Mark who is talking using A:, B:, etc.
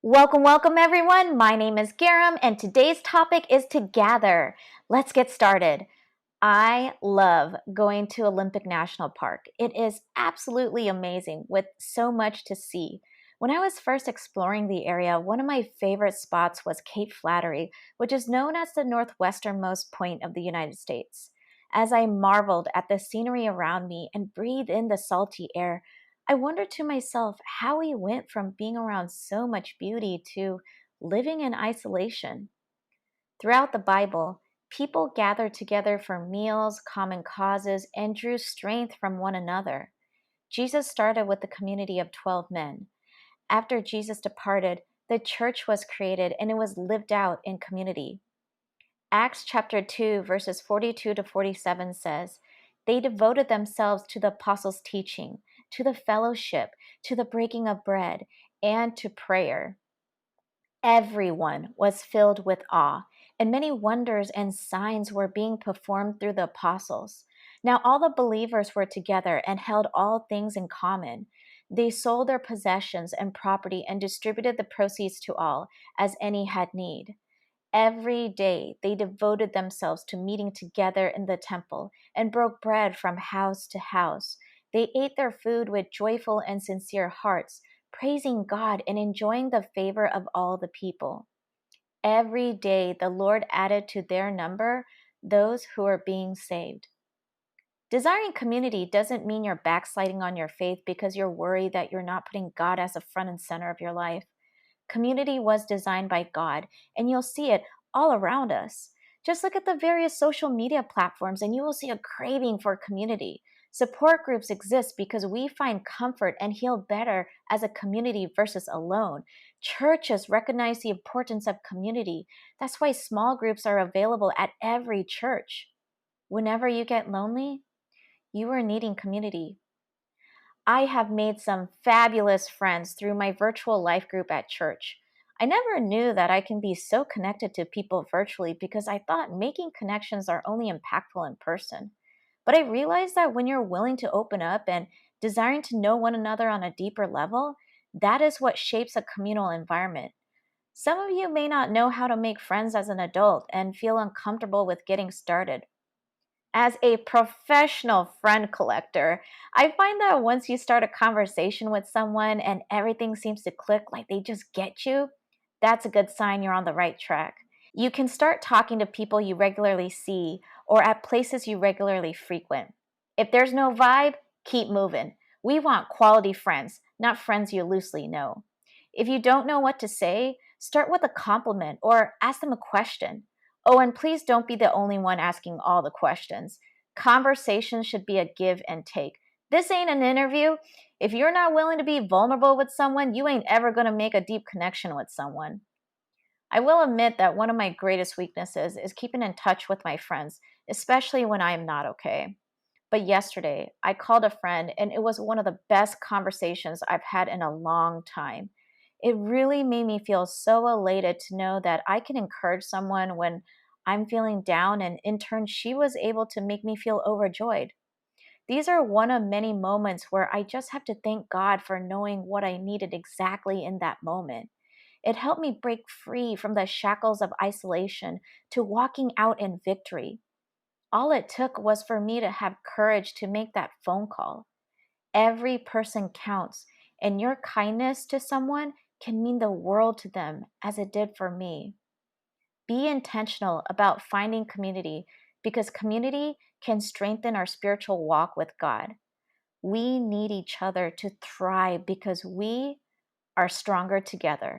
A: Welcome everyone. My name is Garam and today's topic is to gather. Let's get started. I love going to Olympic National Park. It is absolutely amazing with so much to see. When I was first exploring the area, one of my favorite spots was Cape Flattery, which is known as the northwesternmost point of the United States. As I marveled at the scenery around me and breathed in the salty air, I wondered to myself how we went from being around so much beauty to living in isolation. Throughout the Bible, people gathered together for meals, common causes, and drew strength from one another. Jesus started with the community of 12 men. After Jesus departed, the church was created and it was lived out in community. Acts chapter 2, verses 42 to 47 says, "They devoted themselves to the apostles' teaching, to the fellowship, to the breaking of bread, and to prayer." Everyone was filled with awe, and many wonders and signs were being performed through the apostles. Now all the believers were together and held all things in common. They sold their possessions and property and distributed the proceeds to all, as any had need. Every day they devoted themselves to meeting together in the temple and broke bread from house to house. They ate their food with joyful and sincere hearts, praising God and enjoying the favor of all the people. Every day the Lord added to their number those who were being saved. Desiring community doesn't mean you're backsliding on your faith because you're worried that you're not putting God as the front and center of your life. Community was designed by God, and you'll see it all around us. Just look at the various social media platforms, and you will see a craving for community. Support groups exist because we find comfort and heal better as a community versus alone. Churches recognize the importance of community. That's why small groups are available at every church. Whenever you get lonely, you are needing community. I have made some fabulous friends through my virtual life group at church. I never knew that I can be so connected to people virtually because I thought making connections are only impactful in person. But I realized that when you're willing to open up and desiring to know one another on a deeper level, that is what shapes a communal environment. Some of you may not know how to make friends as an adult and feel uncomfortable with getting started. As a professional friend collector, I find that once you start a conversation with someone and everything seems to click like they just get you, that's a good sign you're on the right track. You can start talking to people you regularly see or at places you regularly frequent. If there's no vibe, keep moving. We want quality friends, not friends you loosely know. If you don't know what to say, start with a compliment or ask them a question. Oh, and please don't be the only one asking all the questions. Conversation should be a give and take. This ain't an interview. If you're not willing to be vulnerable with someone, you ain't ever going to make a deep connection with someone. I will admit that one of my greatest weaknesses is keeping in touch with my friends, especially when I am not okay. But yesterday, I called a friend and it was one of the best conversations I've had in a long time. It really made me feel so elated to know that I can encourage someone when I'm feeling down, and in turn, she was able to make me feel overjoyed. These are one of many moments where I just have to thank God for knowing what I needed exactly in that moment. It helped me break free from the shackles of isolation to walking out in victory. All it took was for me to have courage to make that phone call. Every person counts, and your kindness to someone can mean the world to them as it did for me. Be intentional about finding community because community can strengthen our spiritual walk with God. We need each other to thrive because we are stronger together.